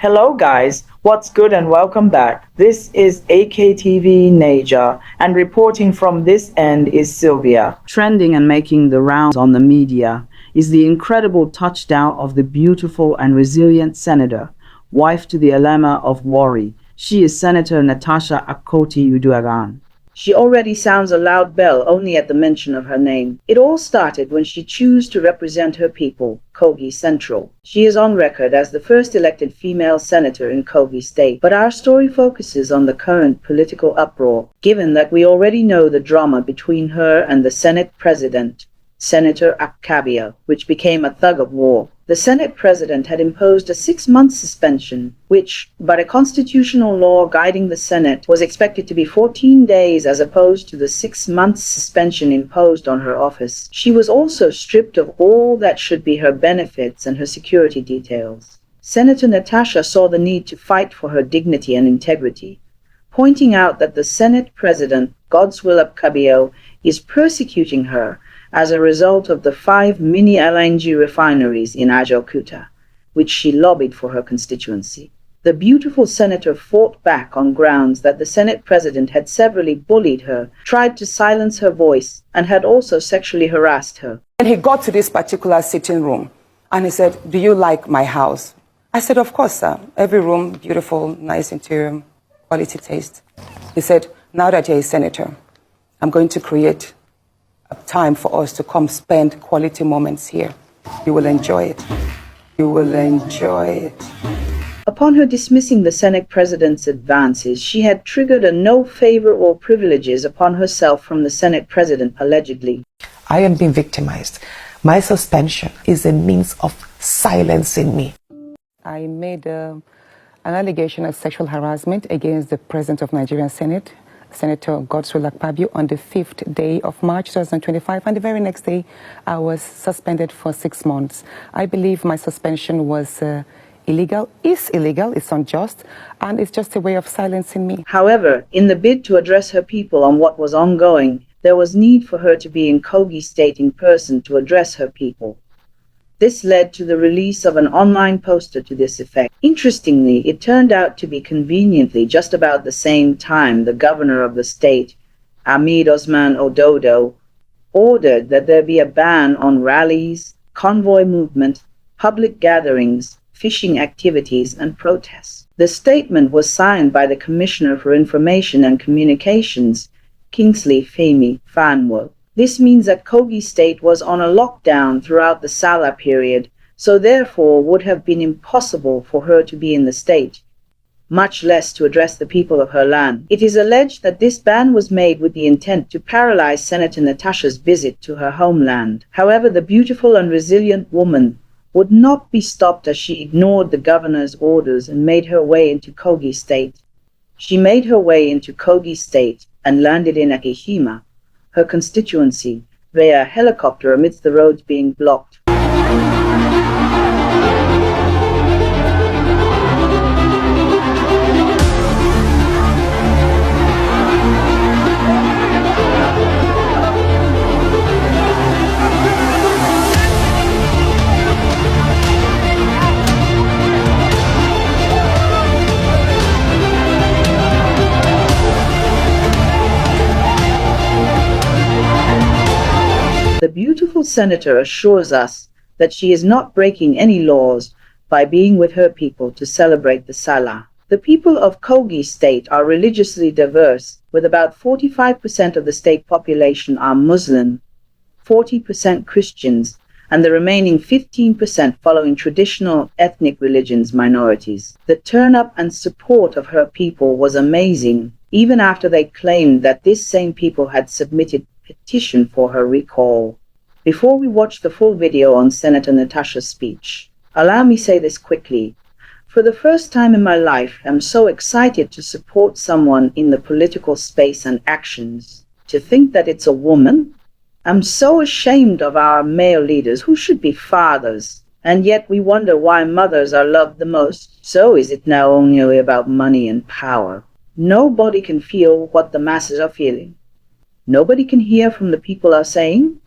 Hello guys, what's good and welcome back. This is AKTV Naija and reporting from this end is Sylvia. Trending and making the rounds on the media is the incredible touchdown of the beautiful and resilient senator, wife to the Elema of Warri. She is Senator NATASHA Akoti-Uduaghan. She already sounds a loud bell only at the mention of her name. It all started when she chose to represent her people, Kogi Central. She is on record as the first elected female senator in Kogi State. But our story focuses on the current political uproar, given that we already know the drama between her and the Senate President, Senator APKABIO, which became a thug of war. The Senate President had imposed a 6-month suspension, which, by a constitutional law guiding the Senate, was expected to be 14 days as opposed to the 6-month suspension imposed on her office. She was also stripped of all that should be her benefits and her security details. Senator NATASHA saw the need to fight for her dignity and integrity, pointing out that the Senate President, Godswill APKABIO, is persecuting her as a result of the 5 mini LNG refineries in Ajaokuta, which she lobbied for her constituency. The beautiful senator fought back on grounds that the Senate President had severally bullied her, tried to silence her voice, and had also sexually harassed her. And he got to this particular sitting room, and he said, "Do you like my house?" I said, "Of course, sir. Every room, beautiful, nice interior, quality taste." He said, "Now that you're a senator, I'm going to create time for us to come spend quality moments here. You will enjoy it. You will enjoy it." Upon her dismissing the Senate President's advances, she had triggered a no favor or privileges upon herself from the Senate President, allegedly. "I am being victimized. My suspension is a means of silencing me." I made an allegation of sexual harassment against the President of Nigerian Senate, Senator Godswill APKABIO, on the 5th day of March 2025, and the very next day I was suspended for 6 months. I believe my suspension was illegal, it's unjust, and it's just a way of silencing me. However, in the bid to address her people on what was ongoing, there was need for her to be in Kogi State in person to address her people. This led to the release of an online poster to this effect. Interestingly, it turned out to be conveniently just about the same time the governor of the state, Ahmed Osman Ododo, ordered that there be a ban on rallies, convoy movement, public gatherings, fishing activities, and protests. The statement was signed by the Commissioner for Information and Communications, Kingsley Femi Fanwo. This means that Kogi State was on a lockdown throughout the Salah period, so therefore would have been impossible for her to be in the state, much less to address the people of her land. It is alleged that this ban was made with the intent to paralyze Senator NATASHA's visit to her homeland. However, the beautiful and resilient woman would not be stopped as she ignored the governor's orders and made her way into Kogi State. She made her way into Kogi State and landed in Akihima, her constituency, via a helicopter amidst the roads being blocked. The beautiful senator assures us that she is not breaking any laws by being with her people to celebrate the Salah. The people of Kogi State are religiously diverse, with about 45% of the state population are Muslim, 40% Christians, and the remaining 15% following traditional ethnic religions minorities. The turn-up and support of her people was amazing, even after they claimed that this same people had submitted petition for her recall. Before we watch the full video on Senator NATASHA's speech, allow me say this quickly. For the first time in my life, I'm so excited to support someone in the political space and actions. To think that it's a woman? I'm so ashamed of our male leaders who should be fathers, and yet we wonder why mothers are loved the most. So is it now only about money and power? Nobody can feel what the masses are feeling. Nobody can hear from the people are saying.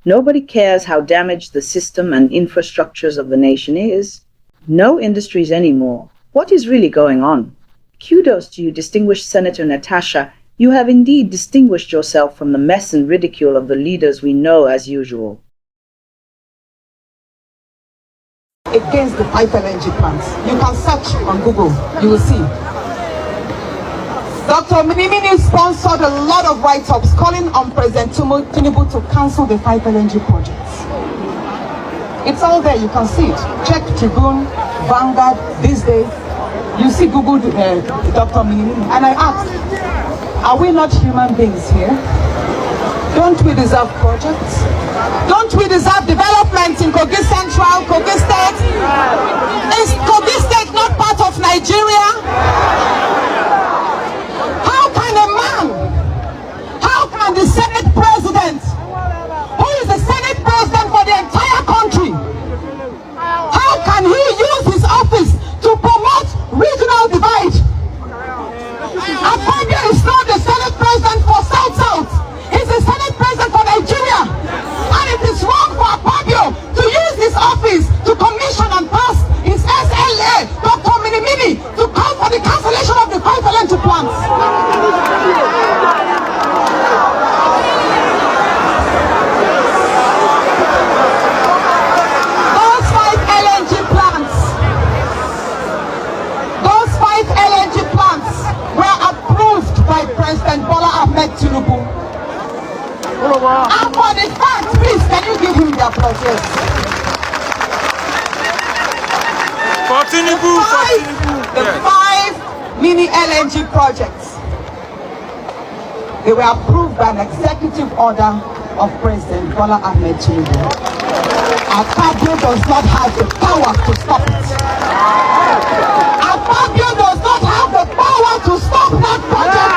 Nobody cares how damaged the system and infrastructures of the nation is. No industries anymore. What is really going on? Kudos to you, distinguished Senator Natasha. You have indeed distinguished yourself from the mess and ridicule of the leaders we know as usual. Against the 5 LNG plants. You can search on Google, you will see. Dr. Minimini sponsored a lot of write-ups calling on President Tinubu to cancel the 5 LNG projects. It's all there, you can see it. Check Tribune, Vanguard, This Day. You see Google Dr. Minimini. And I asked, are we not human beings here? Don't we deserve projects? Don't we deserve development in Kogi Central, Kogi State? Is Kogi State not part of Nigeria? How can the Senate President, who is the Senate President for the entire country, how can he use his office to promote regional divide? APKABIO is not the Senate President for South-South. He's the Senate President for Nigeria. And it is wrong for APKABIO to use his office to commission and pass his SLA, Dr. Minimini, to call for the cancellation of the 5 LNG plants. President Bola Ahmed Tinubu. And for the fact, please, can you give him the applause? Yes. For Tinubu, the 5 mini LNG projects, they were approved by an executive order of President Bola Ahmed Tinubu. APKABIO does not have the power to stop it. APKABIO does not have the power to stop that project.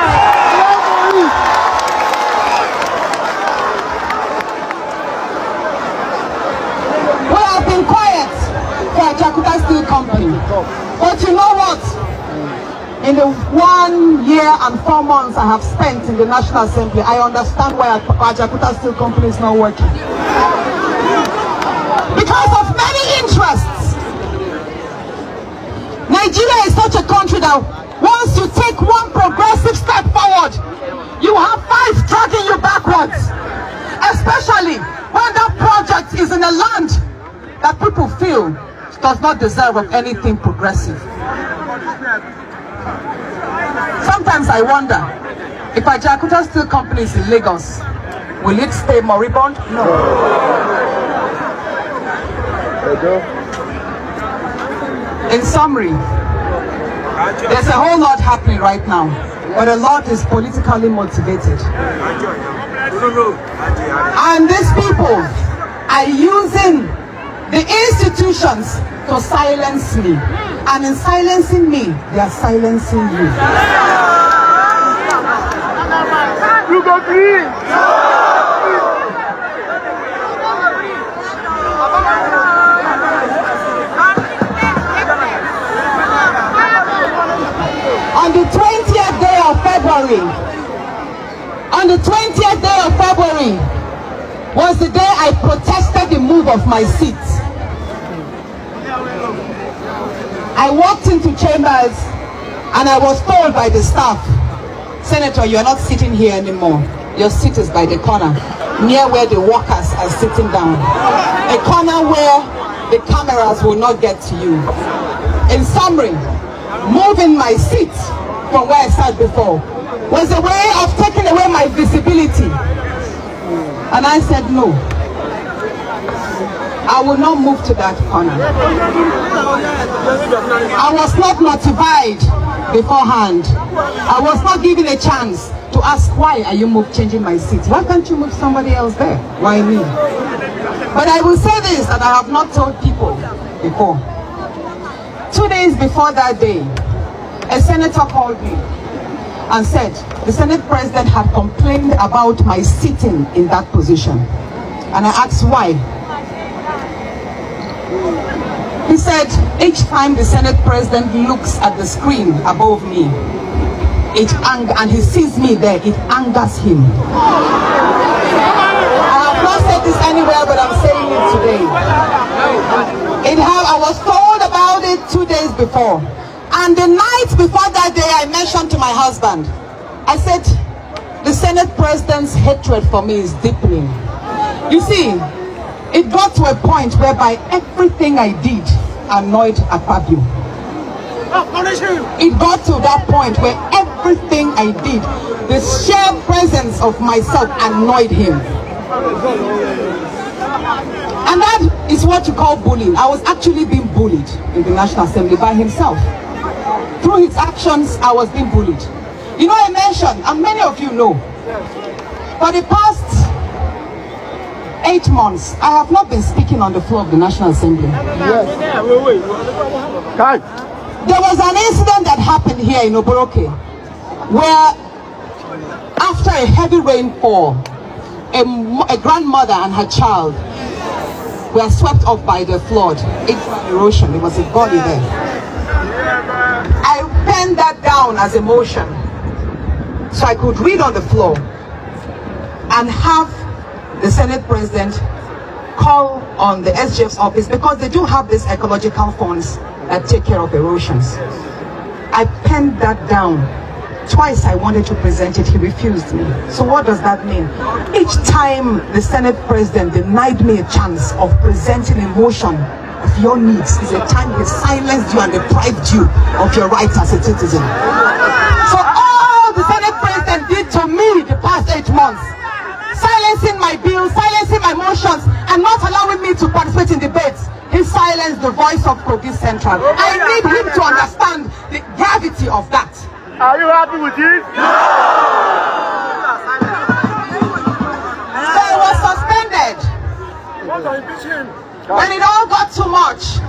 We have been quiet for Jakarta Steel Company, but you know what? In the 1 year and 4 months I have spent in the National Assembly, I understand why Jakarta Steel Company is not working. Because of many interests. Nigeria is such a country that once you take one progressive step forward, you have 5 dragging you backwards. Especially when that project is in a land that people feel does not deserve of anything progressive. Sometimes I wonder, if a Jakarta Steel Company is in Lagos, will it stay moribund? No. In summary, there's a whole lot happening right now, but a lot is politically motivated. And these people are using the institutions to silence me. And in silencing me, they are silencing you. You got me! On the 20th day of February was the day I protested the move of my seat. I walked into chambers and I was told by the staff, Senator, you are not sitting here anymore. Your seat is by the corner, near where the workers are sitting down. A corner where the cameras will not get to you. In summary, moving my seat from where I sat before was a way of taking away my visibility. And I said no. I will not move to that corner. I was not notified beforehand. I was not given a chance to ask, why are you changing my seat? Why can't you move somebody else there? Why me? But I will say this, and I have not told people before. 2 days before that day, a senator called me and said the Senate President had complained about my sitting in that position. And I asked why. He said each time the Senate President looks at the screen above me, and he sees me there, it angers him. I have not said this anywhere, but I'm saying it today. I was told about And the night before that day, I mentioned to my husband, I said, the Senate President's hatred for me is deepening. You see, it got to a point whereby everything I did annoyed APKABIO. It got to that point where everything I did, the sheer presence of myself annoyed him. And that is what you call bullying. I was actually being bullied in the National Assembly by himself. Through his actions, I was being bullied. You know, I mentioned, and many of you know, for the past 8 months, I have not been speaking on the floor of the National Assembly. Yes. There was an incident that happened here in Oboroke, where after a heavy rainfall, a grandmother and her child were swept off by the flood into an erosion. It was a gully there. I penned that down as a motion so I could read on the floor and have the Senate President call on the SGF's office, because they do have these ecological funds that take care of erosions. I penned that down. Twice I wanted to present it, he refused me. So what does that mean? Each time the Senate President denied me a chance of presenting a motion of your needs is a time he silenced you and deprived you of your rights as a citizen. So all the Senate President did to me the past 8 months, silencing my bills, silencing my motions, and not allowing me to participate in debates, he silenced the voice of Kogi Central. I need him to understand the gravity of that. Are you happy with it? So I was suspended. When it all got too much,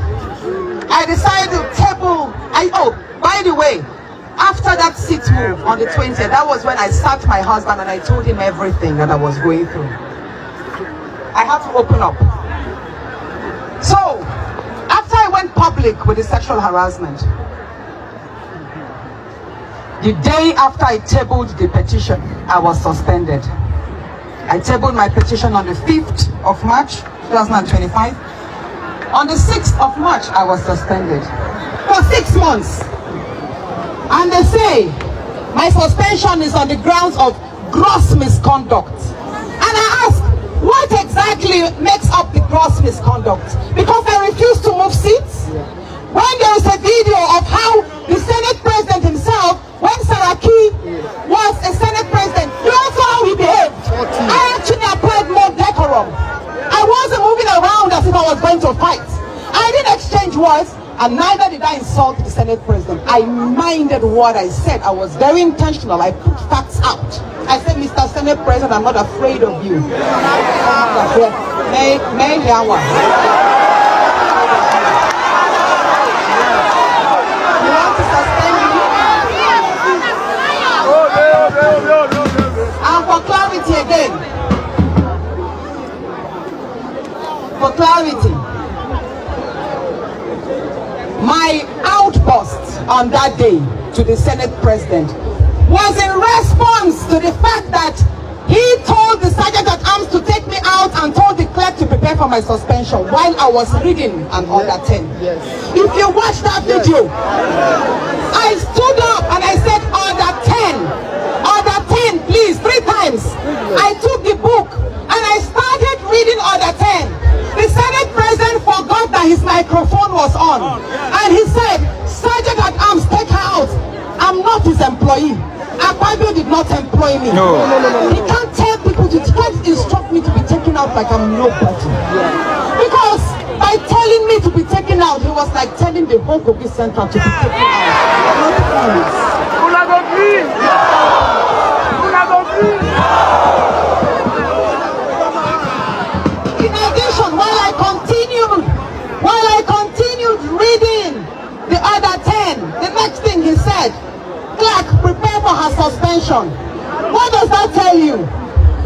I decided to table. Oh, by the way, after that sit move on the 20th, that was when I sat my husband and I told him everything that I was going through. I had to open up. So, after I went public with the sexual harassment, the day after I tabled the petition, I was suspended. I tabled my petition on the 5th of March, 2025. On the 6th of March, I was suspended for 6 months. And they say my suspension is on the grounds of gross misconduct. And I ask, what exactly makes up the gross misconduct? Because I refuse to move seats? When there is a video of how the Senate President himself, when Saraki was a Senate President, you know how he behaved. I actually applied more decorum. I wasn't moving around as if I was going to fight. I didn't exchange words, and neither did I insult the Senate President. I minded what I said. I was very intentional. I put facts out. I said, Mr. Senate President, I'm not afraid of you. And for clarity again, for clarity, my outburst on that day to the Senate President was in response to the fact that he told the Sergeant at Arms to take me out and told the clerk to prepare for my suspension while I was reading an Order 10. Yes. If you watch that video, I stood up and I said, Order 10, Order 10, please, 3 times. I took the book and I started reading Order 10. The Senate President forgot that his microphone was on. And he said, Sergeant at Arms, take her out. I'm not his employee. APKABIO did not employ me. No. He can't tell people to instruct me to be taken out like I'm nobody. Because by telling me to be taken out, he was like telling the whole Kogi Central to be taken out. In addition, while I continued reading the Order 10, the next thing he said, clerk, prepare for her suspension. What does that tell you?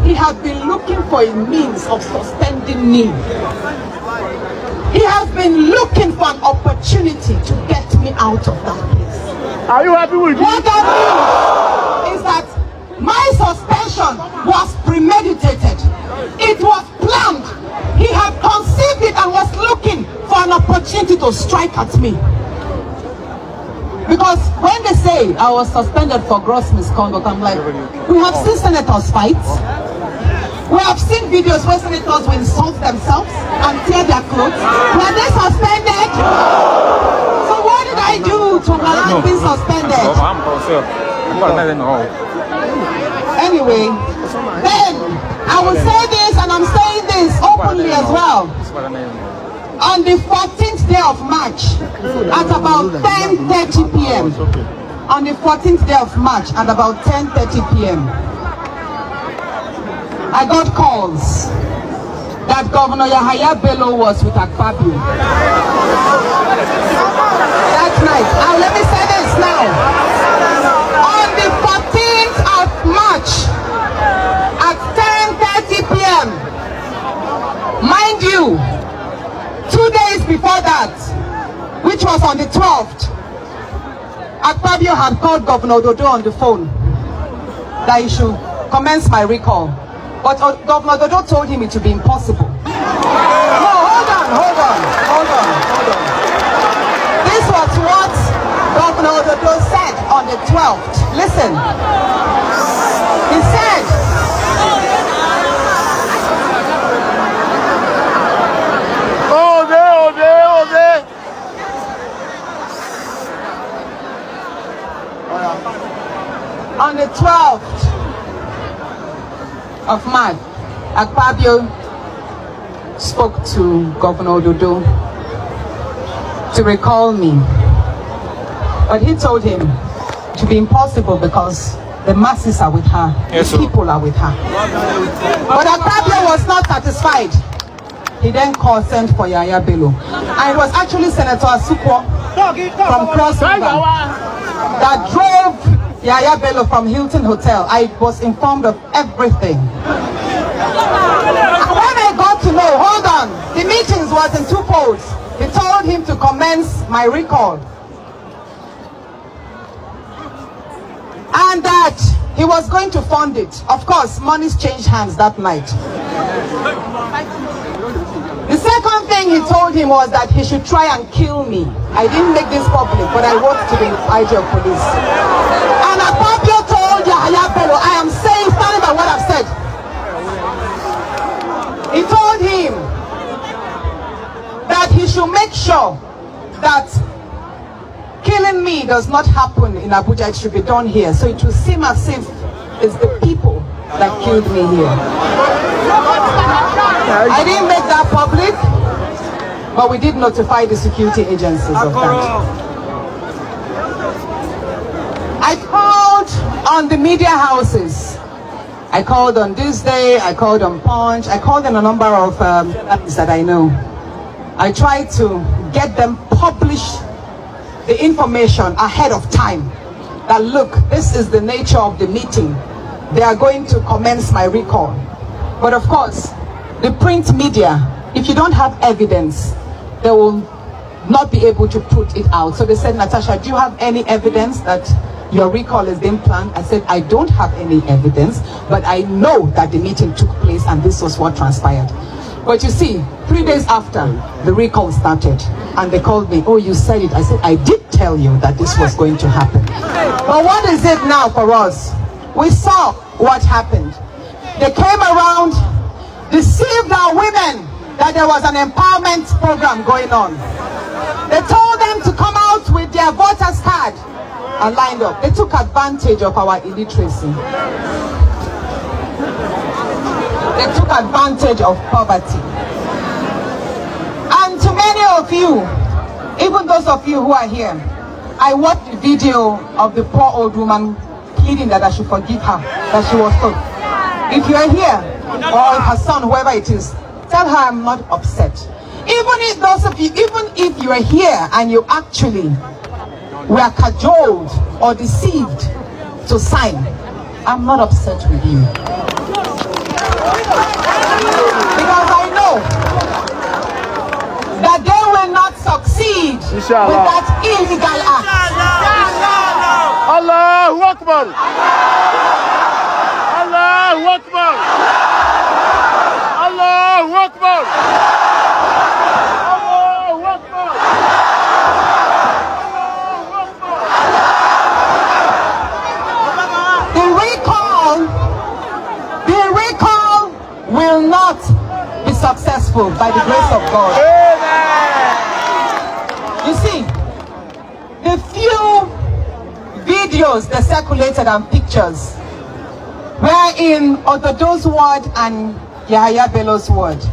He has been looking for a means of suspending me. He has been looking for an opportunity to get me out of that place. Are you happy with What that means is that my suspension was premeditated. It was planned. He had conceived it and was looking for an opportunity to strike at me. Because when they say I was suspended for gross misconduct, I'm like, we have seen senators fight. We have seen videos where senators will insult themselves and tear their clothes. Were they suspended? So what did I do to warrant being suspended? Anyway, then I will say this, and I'm saying this openly as well. On the 14th day of March at about 10:30 p.m. On the 14th day of March at about 10:30 p.m. I got calls that Governor Yahaya Bello was with APKABIO. That night. Now let me say this now. On the 14th of March at 10:30 p.m. Mind you, 2 days before that, which was on the 12th, APKABIO had called Governor Dodo on the phone that he should commence my recall. But Governor Dodo told him it would be impossible. No, hold on. This was what Governor Dodo said on the 12th. Listen. He said, on the 12th of March, APKABIO spoke to Governor Dodo to recall me. But he told him to be impossible because the masses are with her, the people are with her. But APKABIO was not satisfied. He then sent for Yahaya Bello. And it was actually Senator Asukwo from Cross River that drove Yahaya Bello from Hilton Hotel. I was informed of everything. When I got to know, hold on, the meetings was in two folds. He told him to commence my recall. And that he was going to fund it. Of course, monies changed hands that night. The second thing he told him was that he should try and kill me. I didn't make this public, but I wrote to the IG of police. And APKABIO told Yahaya Bello, I am saying, standing by what I've said. He told him that he should make sure that killing me does not happen in Abuja, it should be done here. So it will seem as if it's the people that killed me here. I didn't make that public, but we did notify the security agencies of that. I called on the media houses. I called on This Day, I called on Punch, I called on a number of that I know. I tried to get them publish the information ahead of time. That look, this is the nature of the meeting. They are going to commence my recall. But of course, the print media, if you don't have evidence, they will not be able to put it out. So they said, Natasha, do you have any evidence that your recall is being planned? I said, I don't have any evidence, but I know that the meeting took place and this was what transpired. But you see, 3 days after the recall started, and they called me, oh, you said it. I said, I did tell you that this was going to happen. But what is it now for us? We saw what happened. They came around, deceived our women that there was an empowerment program going on. They told them to come out with their voters card and lined up. They took advantage of our illiteracy. They took advantage of poverty. And to many of you, even those of you who are here, I watched the video of the poor old woman pleading that I should forgive her, that she was told. If you are here, or her son, whoever it is, tell her I'm not upset. Even if those of you, even if you are here and you actually were cajoled or deceived to sign, I'm not upset with you. Because I know that they will not succeed with that illegal act. Allahu Akbar! Allahu Akbar! Allahu Akbar! Allahu Akbar! Allahu Akbar! will not be successful by the grace of God. You see, the few videos that circulated and pictures were in Ododo's ward and Yahaya Bello's ward.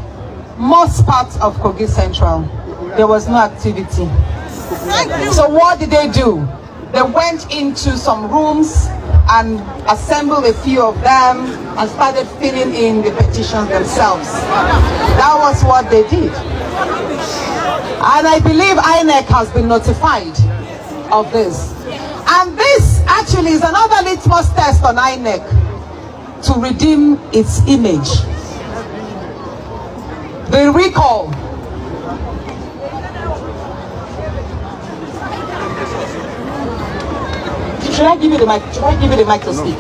Most parts of Kogi Central, there was no activity. So what did they do? They went into some rooms and assembled a few of them and started filling in the petitions themselves. That was what they did. And I believe INEC has been notified of this. And this actually is another litmus test on INEC to redeem its image. The recall. Should I give you the mic? Should I give you the mic to speak?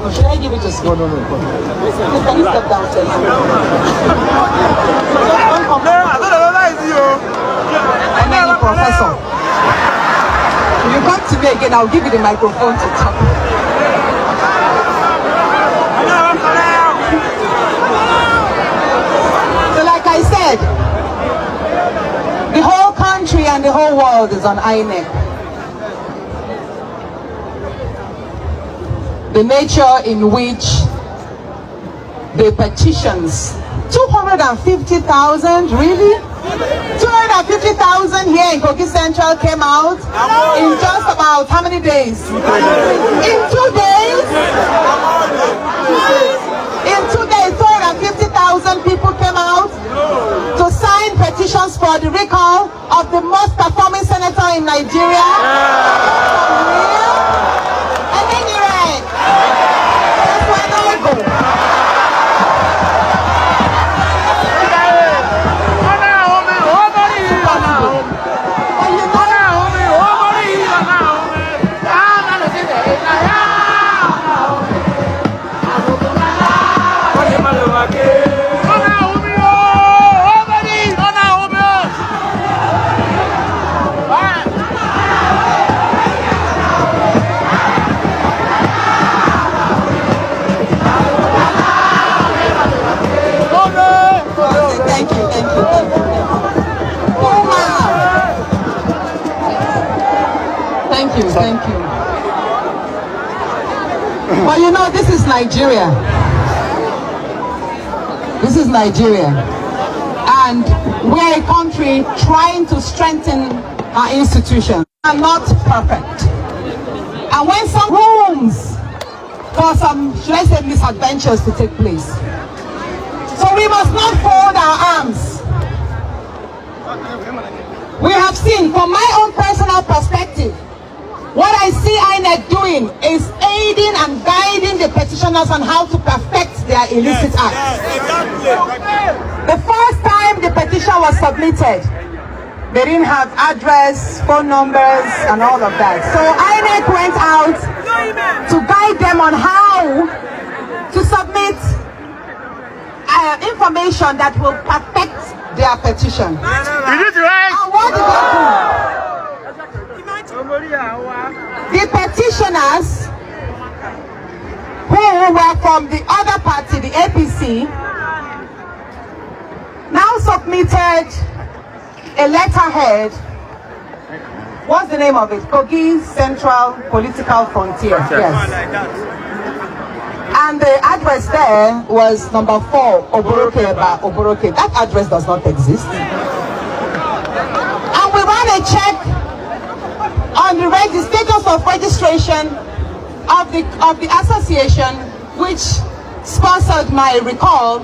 Or should I give it to speak? No. Can you step down, please? And then you, Professor. If you come to me again, I'll give you the microphone to talk. So like I said, the whole country and the whole world is on INEC. The nature in which the petitions, 250,000, really? 250,000 here in Kogi Central came out in just about how many days? In 2 days? In 2 days, 250,000 people came out to sign petitions for the recall of the most performing senator in Nigeria. And then you're right. That's why I go. Thank you. Well, you know, this is Nigeria. This is Nigeria. And we're a country trying to strengthen our institutions. We are not perfect. And when some rooms for some, should I say, misadventures to take place. So we must not fold our arms. We have seen, from my own personal perspective, what I see INEC doing is aiding and guiding the petitioners on how to perfect their illicit acts. The first time the petition was submitted, they didn't have address, phone numbers, and all of that. So INEC went out to guide them on how to submit information that will perfect their petition. And what did they do? The petitioners who were from the other party, the APC, now submitted a letterhead. What's the name of it? Kogi Central Political Frontier. Yes. And the address there was number 4, Oboroke. That address does not exist. And we ran a check on the status of registration of the association which sponsored my recall,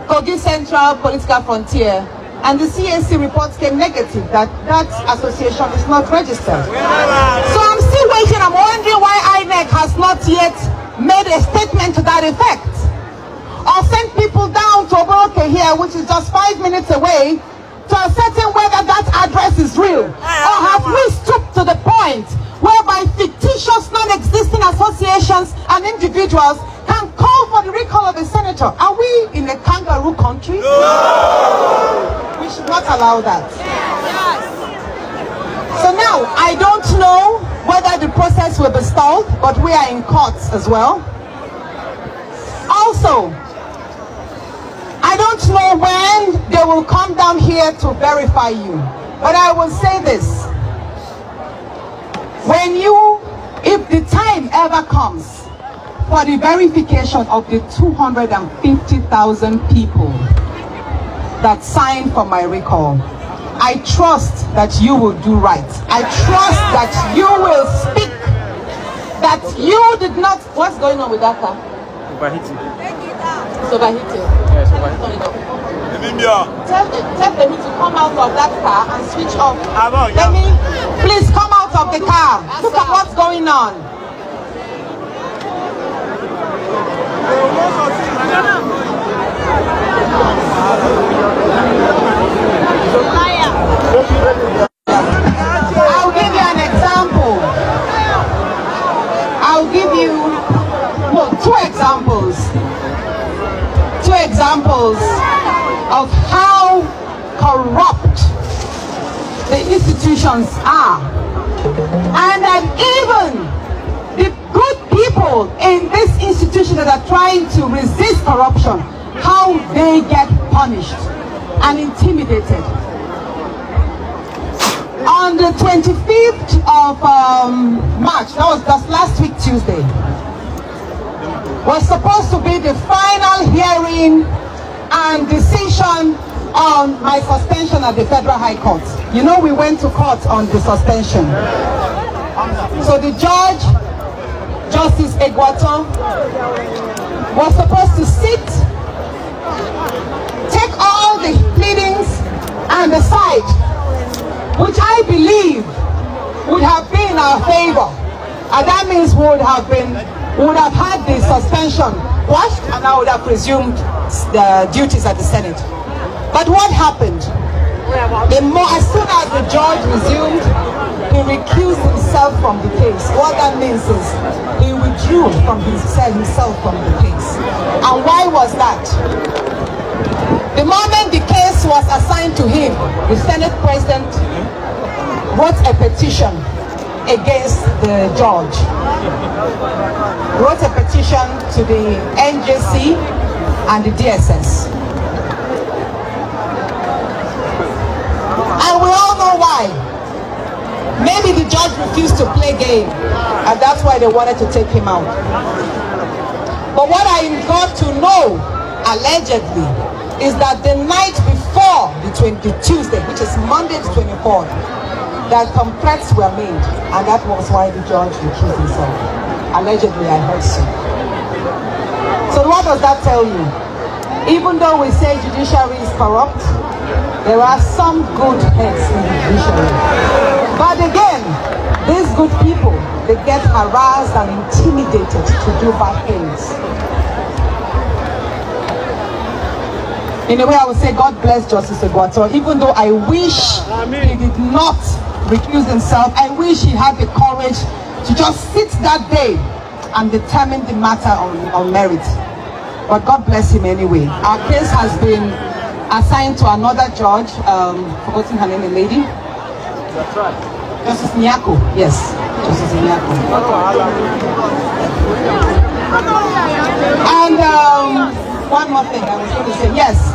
Kogi Central Political Frontier, and the CAC reports came negative that that association is not registered. So I'm still waiting. I'm wondering why INEC has not yet made a statement to that effect, or sent people down to Oboroke here, which is just 5 minutes away, to ascertain whether that address is real, or have we stooped to the point whereby fictitious non-existing associations and individuals can call for the recall of a senator? Are we in a kangaroo country? No. We should not allow that. So now, I don't know whether the process will be stalled, but we are in courts as well. Also, don't know when they will come down here to verify you. But I will say this. If the time ever comes for the verification of the 250,000 people that signed for my recall, I trust that you will do right. I trust that you will speak, that you did not... What's going on with that car? Overheating. It's overheating. Yes, overheating. Tell them to come out of that car and switch off. Let me... Please come out of the car. Look at what's going on. I'll give you an example. I'll give you two examples. Two examples of how corrupt the institutions are. And that even the good people in this institution that are trying to resist corruption, how they get punished and intimidated. On the 25th of March, that was just last week Tuesday, was supposed to be the final hearing and decision on my suspension at the Federal High Court. You know, we went to court on the suspension. So the judge, Justice Egwato, was supposed to sit, take all the pleadings and decide, which I believe would have been in our favor. And that means we would have had the suspension quashed, and I would have resumed the duties at the Senate. But what happened? As soon as the judge resumed, he recused himself from the case. What that means is he withdrew from himself from the case. And why was that? The moment the case was assigned to him, the Senate President wrote a petition against the judge. Wrote a petition to the NJC and the DSS. And we all know why. Maybe the judge refused to play game, and that's why they wanted to take him out. But what I got to know, allegedly, is that the night before the Tuesday, which is Monday the 24th, that complaints were made, and that was why the judge recused himself. Allegedly, I heard so. So what does that tell you? Even though we say judiciary is corrupt, there are some good heads in the judiciary. But again, these good people, they get harassed and intimidated to do bad things. In a way, I would say God bless Justice Egwato, even though I wish he did not recuse himself. I wish he had the courage to just sit that day and determine the matter on merit. But God bless him anyway. Our case has been assigned to another judge, forgotten her name, a lady. That's right. Justice Nyako, yes, Justice Nyako. And one more thing I was going to say, yes.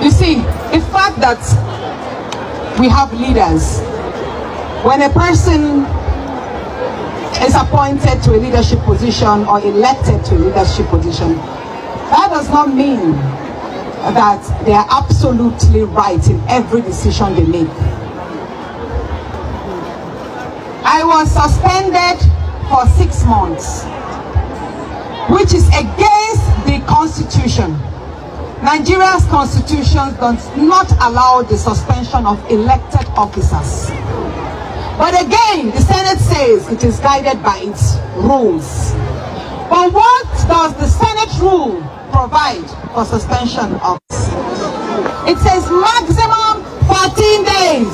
You see, the fact that we have leaders, when a person is appointed to a leadership position or elected to a leadership position, that does not mean that they are absolutely right in every decision they make. I was suspended for 6 months, which is against the Constitution. Nigeria's Constitution does not allow the suspension of elected officers. But again, the Senate says it is guided by its rules. But what does the Senate rule provide for suspension of? It says maximum 14 days.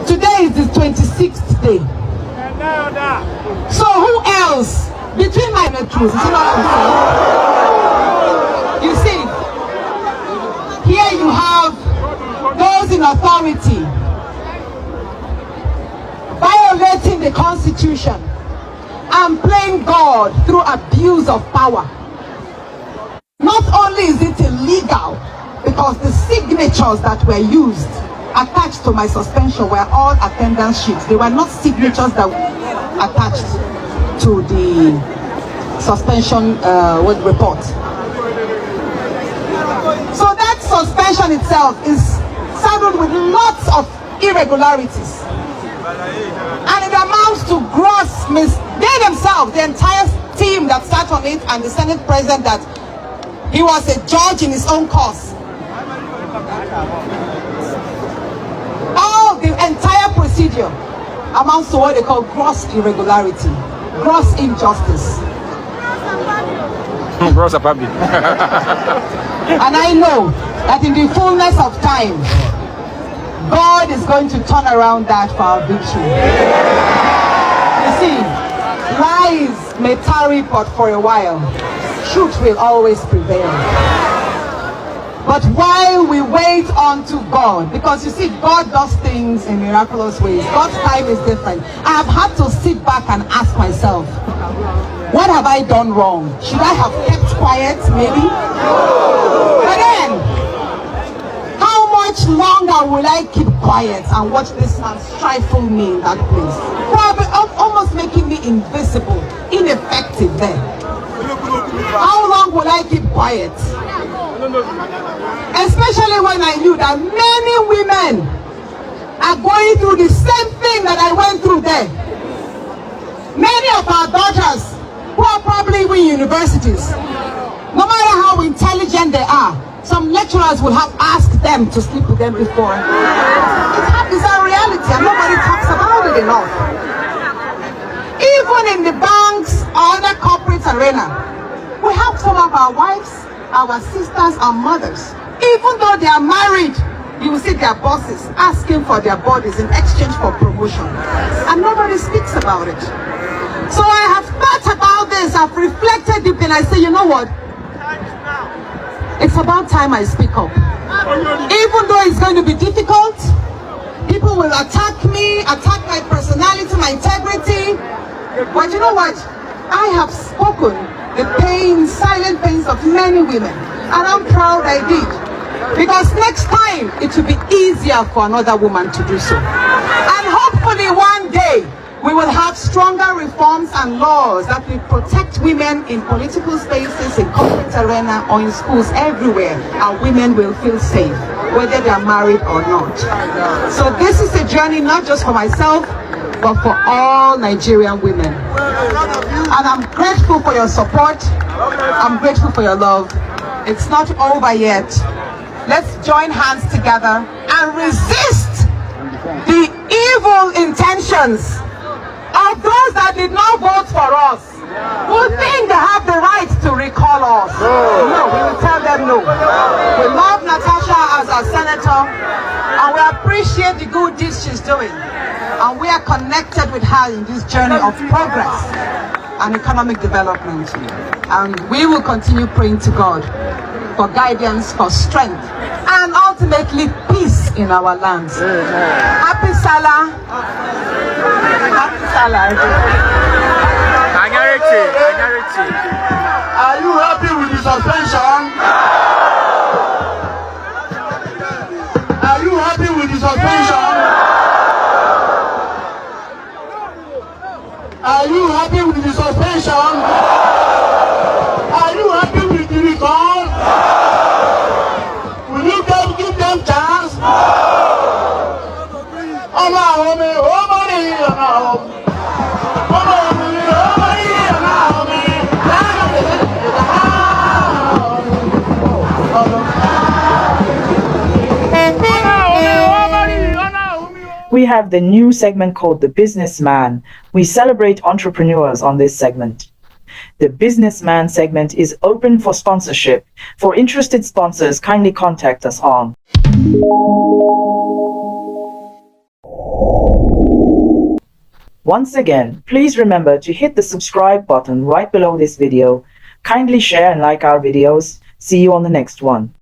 Today is the 26th day. So who else? Between my truths, is it not unfair? You see, here you have those in authority violating the Constitution and playing God through abuse of power. Not only signatures that were used attached to my suspension were all attendance sheets. They were not signatures that were attached to the suspension report. So that suspension itself is saddled with lots of irregularities. And it amounts to gross they themselves, the entire team that sat on it, and the Senate President, that he was a judge in his own cause. All the entire procedure amounts to what they call gross irregularity, gross injustice. Gross APKABIO. And I know that in the fullness of time, God is going to turn around that for our victory. You see, lies may tarry but for a while, truth will always prevail. But while we wait unto God, because you see, God does things in miraculous ways. God's time is different. I have had to sit back and ask myself, what have I done wrong? Should I have kept quiet, maybe? But then, how much longer will I keep quiet and watch this man stifle me in that place? Probably almost making me invisible, ineffective there. How long will I keep quiet? Especially when I knew that many women are going through the same thing that I went through there. Many of our daughters who are probably in universities, no matter how intelligent they are, some lecturers will have asked them to sleep with them before. It's a reality and nobody talks about it enough. Even in the banks or other corporate arena, we have some of our wives, our sisters, our mothers, even though they are married, you will see their bosses asking for their bodies in exchange for promotion. And nobody speaks about it. So I have thought about this, I've reflected deep, and I say, you know what? It's about time I speak up. Even though it's going to be difficult, people will attack me, attack my personality, my integrity. But you know what? I have spoken the pains, silent pains of many women. And I'm proud I did. Because next time, it will be easier for another woman to do so. And hopefully one day, we will have stronger reforms and laws that will protect women in political spaces, in corporate arena, or in schools everywhere. And women will feel safe, whether they are married or not. So this is a journey not just for myself, but for all Nigerian women. And I'm grateful for your support. I'm grateful for your love. It's not over yet. Let's join hands together and resist the evil intentions of those that did not vote for us, who think they have the right to recall us. No, we will tell them no. We love NATASHA as our senator, and we appreciate the good deeds she's doing. And we are connected with her in this journey of progress and economic development. And we will continue praying to God for guidance, for strength, and ultimately peace in our lands. Happy Salah. Happy Salah. Are you happy with the suspension? Are you happy with the suspension? Are you happy with the suspension? Are you happy with the recall? Will you give them chance? We have the new segment called The Businessman. We celebrate entrepreneurs on this segment. The Businessman segment is open for sponsorship. For interested sponsors, kindly contact us on. Once again, please remember to hit the subscribe button right below this video. Kindly share and like our videos. See you on the next one.